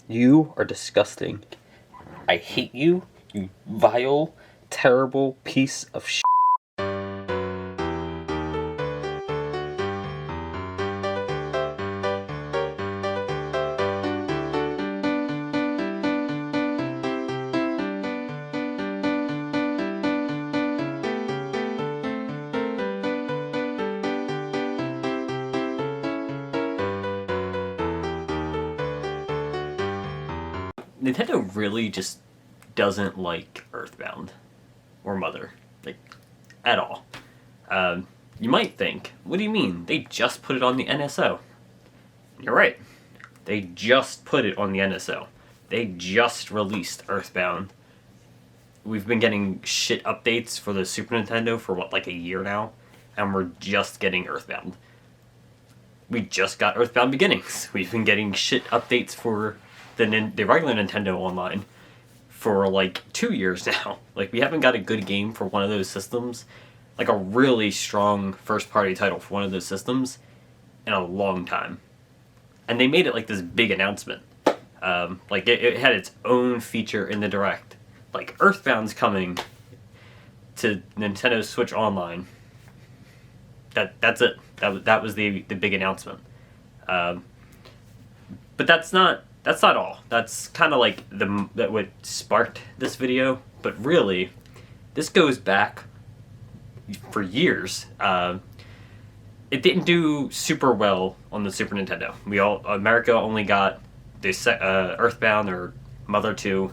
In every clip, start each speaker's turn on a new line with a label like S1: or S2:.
S1: You are disgusting. I hate you, you vile, terrible piece of shit. Nintendo really just doesn't like Earthbound or Mother, like, at all. You might think, what do you mean? They just put it on the NSO. You're right. They just put it on the NSO. They just released Earthbound. We've been getting shit updates for the Super Nintendo for like a year now, and we're just getting Earthbound. We just got Earthbound Beginnings. We've been getting shit updates for the regular Nintendo Online for like 2 years now. Like, we haven't got a good game for one of those systems, like a really strong first-party title for one of those systems, in a long time. And they made it like this big announcement. Like, it had its own feature in the Direct. Like, Earthbound's coming to Nintendo Switch Online. That's it. That was the big announcement. But that's not all. That's kind of like that what sparked this video. But really, this goes back for years. It didn't do super well on the Super Nintendo. America only got this Earthbound or Mother 2,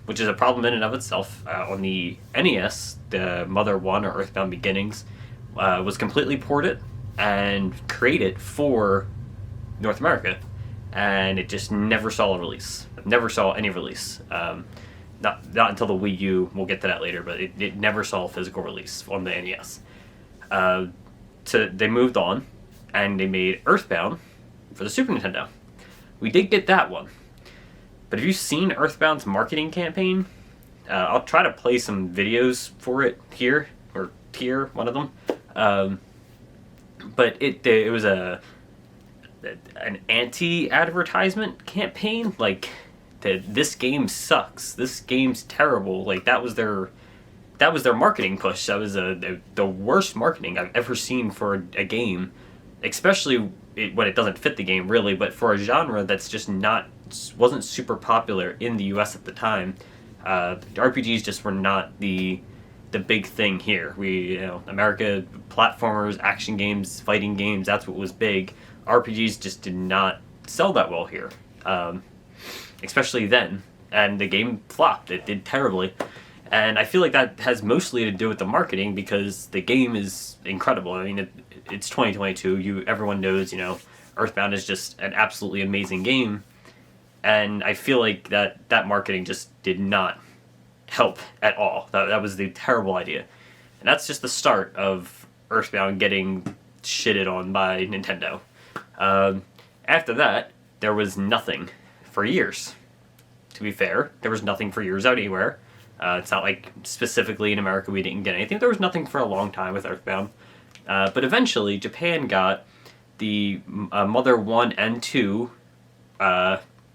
S1: which is a problem in and of itself. On the NES, the Mother 1 or Earthbound Beginnings was completely ported and created for North America, and it just never saw a release. Never saw any release. Not until the Wii U. We'll get to that later, but it never saw a physical release on the NES. So they moved on, and they made Earthbound for the Super Nintendo. We did get that one. But have you seen Earthbound's marketing campaign? I'll try to play some videos for it here, or here, one of them. But it was an anti-advertisement campaign. Like, this game sucks. This game's terrible. Like, that was their marketing push. That was the worst marketing I've ever seen for a game, especially when it doesn't fit the game, really, but for a genre that's just wasn't super popular in the US at the time. RPGs just were not the big thing here. America, platformers, action games, fighting games, that's what was big. RPGs just did not sell that well here, especially then, and the game flopped. It did terribly. And I feel like that has mostly to do with the marketing, because the game is incredible. I mean, it's 2022. Everyone knows, Earthbound is just an absolutely amazing game. And I feel like that marketing just did not help at all. That was the terrible idea. And that's just the start of Earthbound getting shitted on by Nintendo. After that, there was nothing for years. To be fair, there was nothing for years anywhere. It's not like specifically in America we didn't get anything. There was nothing for a long time with Earthbound. But eventually, Japan got the Mother 1 and 2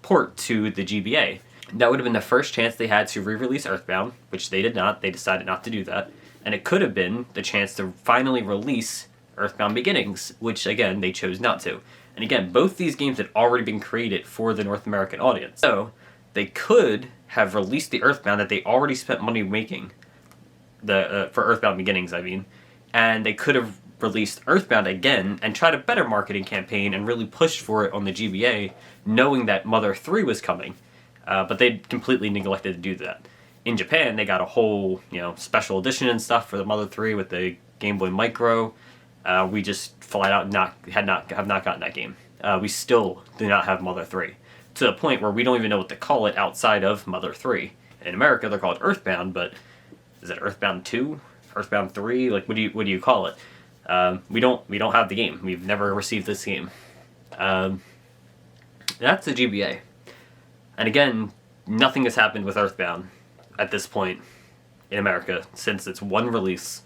S1: port to the GBA. That would have been the first chance they had to re-release Earthbound, which they did not. They decided not to do that. And it could have been the chance to finally release Earthbound Beginnings, which, again, they chose not to. And again, both these games had already been created for the North American audience. So they could have released the Earthbound that they already spent money making, for Earthbound Beginnings, I mean, and they could have released Earthbound again and tried a better marketing campaign and really pushed for it on the GBA, knowing that Mother 3 was coming, but they completely neglected to do that. In Japan, they got a whole, special edition and stuff for the Mother 3 with the Game Boy Micro. We just flat out have not gotten that game. We still do not have Mother 3. To the point where we don't even know what to call it outside of Mother 3. In America, they're called Earthbound, but is it Earthbound 2? Earthbound 3? Like, what do you call it? We don't have the game. We've never received this game. That's the GBA. And again, nothing has happened with Earthbound at this point in America since its one release,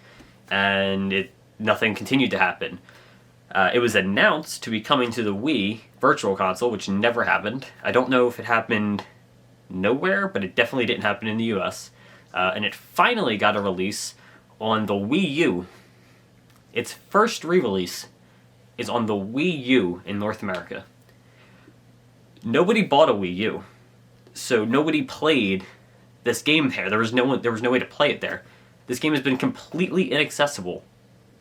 S1: and nothing continued to happen. It was announced to be coming to the Wii Virtual Console, which never happened. I don't know if it happened nowhere, but it definitely didn't happen in the US. And it finally got a release on the Wii U. Its first re-release is on the Wii U in North America. Nobody bought a Wii U, so nobody played this game there. There was no way to play it there. This game has been completely inaccessible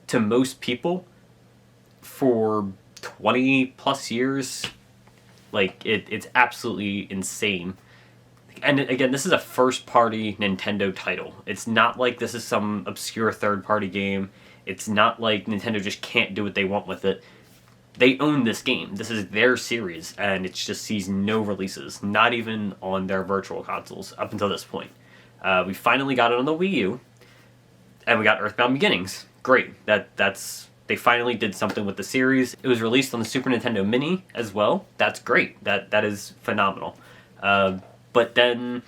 S1: to most people for 20 plus years. Like, it's absolutely insane. And again, this is a first-party Nintendo title. It's not like this is some obscure third-party game. It's not like Nintendo just can't do what they want with it. They own this game. This is their series, and it just sees no releases, not even on their virtual consoles up until this point. We finally got it on the Wii U, and we got Earthbound Beginnings. Great. They finally did something with the series. It was released on the Super Nintendo Mini as well. That's great. That is phenomenal. But then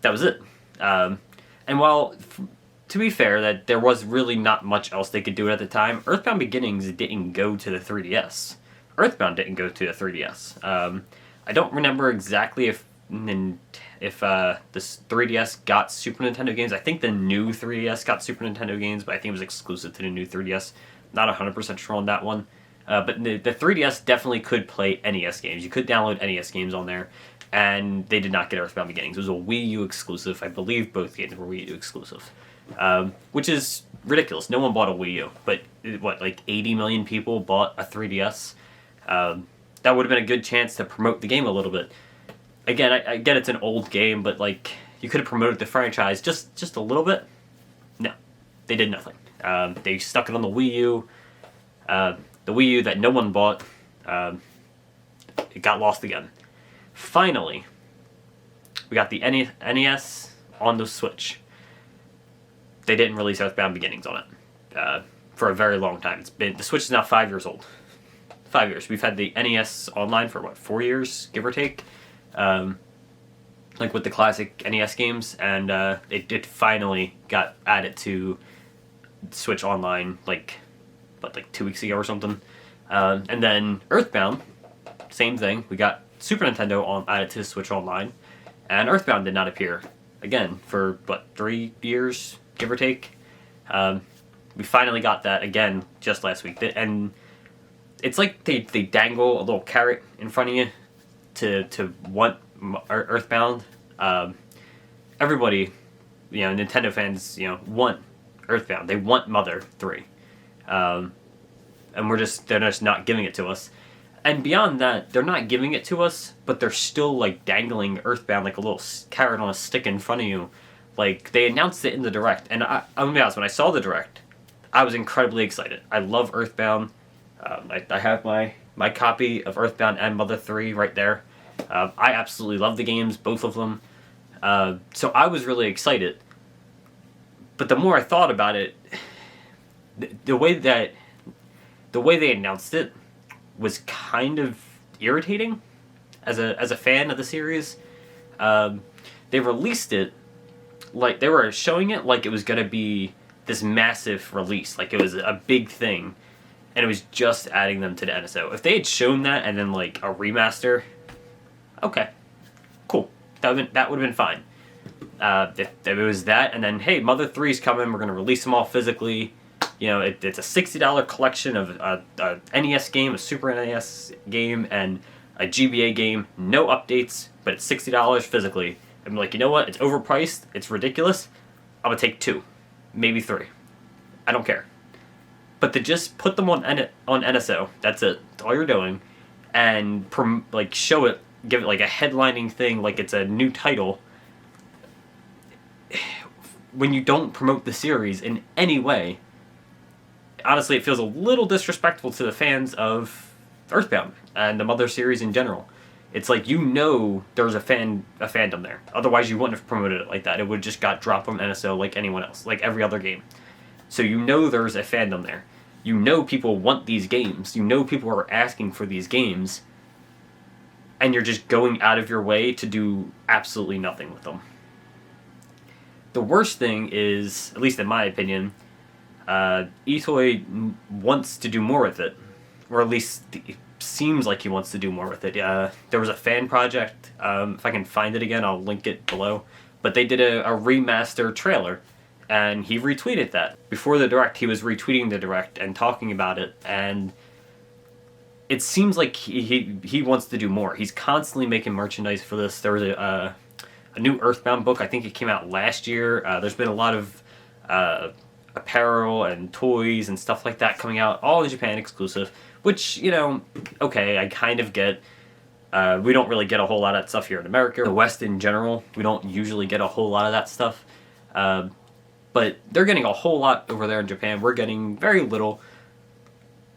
S1: that was it. And while, to be fair, that there was really not much else they could do at the time, Earthbound Beginnings didn't go to the 3DS. Earthbound didn't go to the 3DS. I don't remember exactly if this 3DS got Super Nintendo games. I think the new 3DS got Super Nintendo games, but I think it was exclusive to the new 3DS. Not 100% sure on that one. But the 3DS definitely could play NES games. You could download NES games on there, and they did not get Earthbound Beginnings. It was a Wii U exclusive. I believe both games were Wii U exclusive, which is ridiculous. No one bought a Wii U, but like 80 million people bought a 3DS. That would have been a good chance to promote the game a little bit. Again, I get it's an old game, but like you could have promoted the franchise just a little bit. No, they did nothing. They stuck it on the Wii U. The Wii U that no one bought. It got lost again. Finally, we got the NES on the Switch. They didn't release Earthbound Beginnings on it for a very long time. The Switch is now 5 years old. 5 years. We've had the NES online for 4 years, give or take. Like with the classic NES games, and it finally got added to Switch Online like 2 weeks ago or something. And then Earthbound, same thing. We got Super Nintendo added to Switch Online, and Earthbound did not appear again for 3 years, give or take. We finally got that again just last week, and it's like they dangle a little carrot in front of you to want Earthbound. Everybody, Nintendo fans, want Earthbound. They want Mother 3. And they're just not giving it to us. And beyond that, they're not giving it to us, but they're still like dangling Earthbound like a little carrot on a stick in front of you. Like, they announced it in the Direct, and I'm gonna be honest, when I saw the Direct, I was incredibly excited. I love Earthbound. I have my copy of Earthbound and Mother 3 right there. I absolutely love the games, both of them. So I was really excited. But the more I thought about it, the way they announced it was kind of irritating as a fan of the series. They released it like they were showing it like it was going to be this massive release, like it was a big thing, and it was just adding them to the NSO. If they had shown that and then like a remaster, okay, cool, that would have been fine. If it was that, and then hey, Mother 3's coming, we're going to release them all physically. It's a $60 collection of a NES game, a Super NES game, and a GBA game. No updates, but it's $60 physically. I'm like, you know what? It's overpriced. It's ridiculous. I'm going to take 2, maybe 3. I don't care. But to just put them on NSO, that's it. That's all you're doing. And show it, give it like a headlining thing, like it's a new title. When you don't promote the series in any way, honestly, it feels a little disrespectful to the fans of Earthbound and the Mother series in general. It's like, there's a fandom there. Otherwise, you wouldn't have promoted it like that. It would have just got dropped on NSO like anyone else, like every other game. So there's a fandom there. People want these games. People are asking for these games. And you're just going out of your way to do absolutely nothing with them. The worst thing is, at least in my opinion, Itoy wants to do more with it, or at least seems like he wants to do more with it. There was a fan project. If I can find it again, I'll link it below. But they did a remaster trailer, and he retweeted that. Before the Direct, he was retweeting the Direct and talking about it, and it seems like he wants to do more. He's constantly making merchandise for this. There was a new Earthbound book. I think it came out last year. There's been a lot of apparel and toys and stuff like that coming out, all in Japan exclusive, which, you know, okay, I kind of get. We don't really get a whole lot of that stuff here in America. The West in general, we don't usually get a whole lot of that stuff. But they're getting a whole lot over there in Japan. We're getting very little.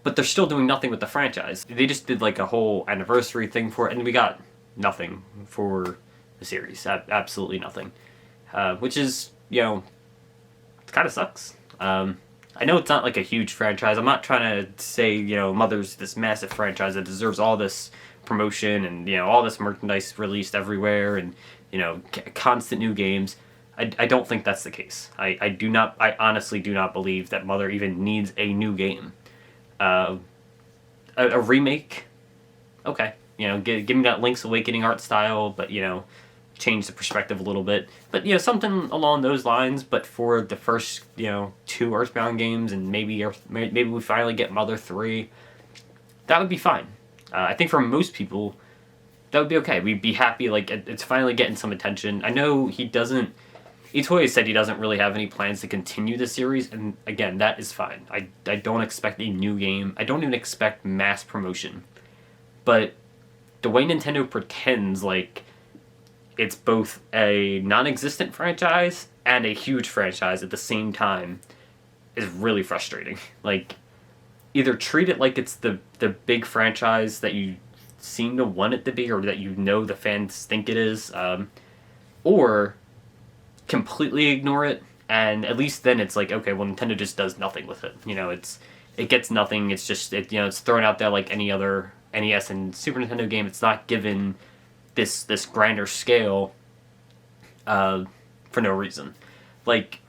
S1: But they're still doing nothing with the franchise. They just did like a whole anniversary thing for it, and we got nothing for the series. Absolutely nothing. Which is, you know, it kind of sucks. I know it's not like a huge franchise. I'm not trying to say, you know, Mother's this massive franchise that deserves all this promotion and, you know, all this merchandise released everywhere and, you know, constant new games. I don't think that's the case. I honestly do not believe that Mother even needs a new game. A remake, okay, you know, give me that Link's Awakening art style, but, you know, change the perspective a little bit. But, you know, something along those lines, but for the first, you know, 2 Earthbound games, and maybe we finally get Mother 3, that would be fine. I think for most people, that would be okay. We'd be happy, like, it's finally getting some attention. I know Itoi said he doesn't really have any plans to continue the series, and again, that is fine. I don't expect a new game. I don't even expect mass promotion. But the way Nintendo pretends like it's both a non-existent franchise and a huge franchise at the same time is really frustrating. Like, either treat it like it's the big franchise that you seem to want it to be, or that you know the fans think it is, or completely ignore it, and at least then it's like, okay, well, Nintendo just does nothing with it. You know, it gets nothing. It's just, you know, it's thrown out there like any other NES and Super Nintendo game. It's not given this grander scale for no reason. Like,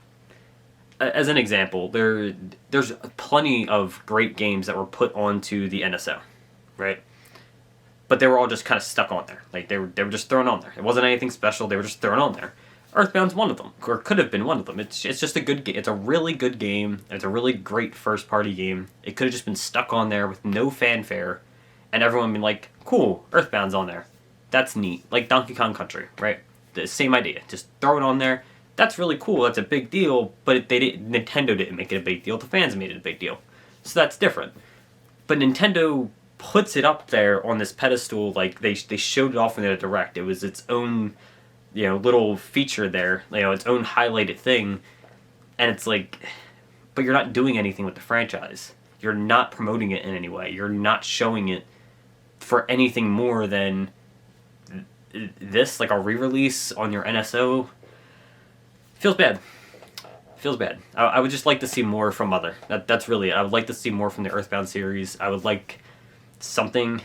S1: as an example, there's plenty of great games that were put onto the NSO, right? But they were all just kind of stuck on there. Like, they were just thrown on there. It wasn't anything special. They were just thrown on there. Earthbound's one of them, or could have been one of them. It's just a good game. It's a really good game. It's a really great first-party game. It could have just been stuck on there with no fanfare, and everyone been like, cool, Earthbound's on there. That's neat. Like Donkey Kong Country, right? The same idea. Just throw it on there. That's really cool. That's a big deal, but Nintendo didn't make it a big deal. The fans made it a big deal. So that's different. But Nintendo puts it up there on this pedestal, like they showed it off in the Direct. It was its own, you know, little feature there, you know, its own highlighted thing, and it's like, but you're not doing anything with the franchise. You're not promoting it in any way. You're not showing it for anything more than this, like a re-release on your NSO. Feels bad. Feels bad. I would just like to see more from Mother. That's really it. I would like to see more from the Earthbound series. I would like something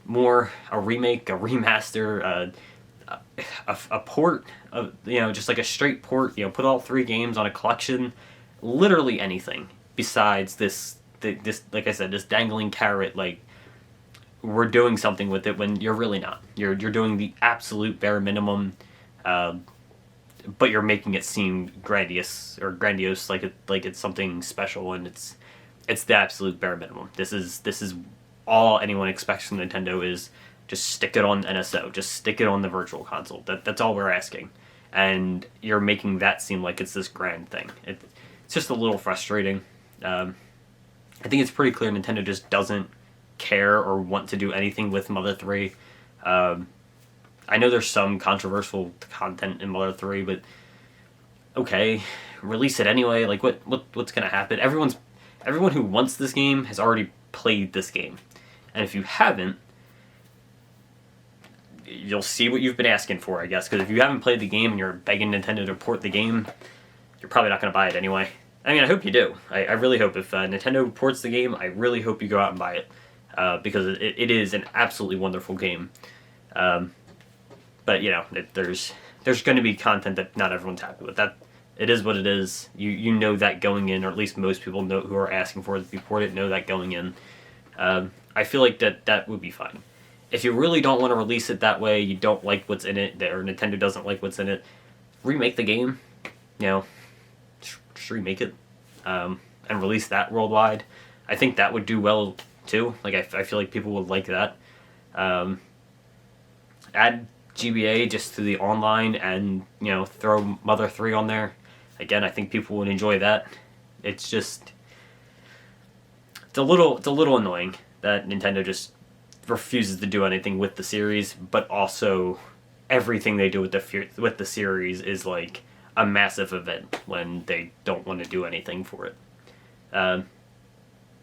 S1: more, a remake, a remaster, a port of, you know, just like a straight port, you know, put all 3 games on a collection, literally anything besides this like I said, this dangling carrot, like we're doing something with it when you're really not. You're doing the absolute bare minimum, but you're making it seem grandiose, like it's something special, and it's the absolute bare minimum. This is all anyone expects from Nintendo is just stick it on NSO, just stick it on the Virtual Console. That's all we're asking, and you're making that seem like it's this grand thing. It's just a little frustrating. I think it's pretty clear Nintendo just doesn't care or want to do anything with Mother 3. I know there's some controversial content in Mother 3, but okay, release it anyway. Like, what's gonna happen? Everyone who wants this game has already played this game, and if you haven't, you'll see what you've been asking for, I guess. Because if you haven't played the game and you're begging Nintendo to port the game, you're probably not gonna buy it anyway. I mean, I hope you do. I really hope if Nintendo ports the game, I really hope you go out and buy it, because it is an absolutely wonderful game. But, you know, there's going to be content that not everyone's happy with. That it is what it is. You know that going in, or at least most people know who are asking for it to be ported know that going in. I feel like that would be fine. If you really don't want to release it that way, you don't like what's in it, or Nintendo doesn't like what's in it, remake the game. You know, just remake it, and release that worldwide. I think that would do well too. Like I feel like people would like that. Add GBA just to the online, and throw Mother 3 on there. Again, I think people would enjoy that. It's a little annoying that Nintendo just refuses to do anything with the series, but also everything they do with the series is like a massive event when they don't want to do anything for it.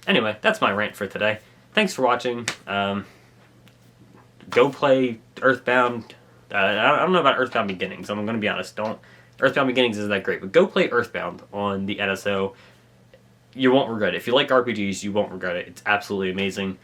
S1: Anyway, that's my rant for today. Thanks for watching. Go play Earthbound. I don't know about Earthbound Beginnings. I'm going to be honest. Earthbound Beginnings isn't that great, but go play Earthbound on the NSO. You won't regret it. If you like RPGs, you won't regret it. It's absolutely amazing.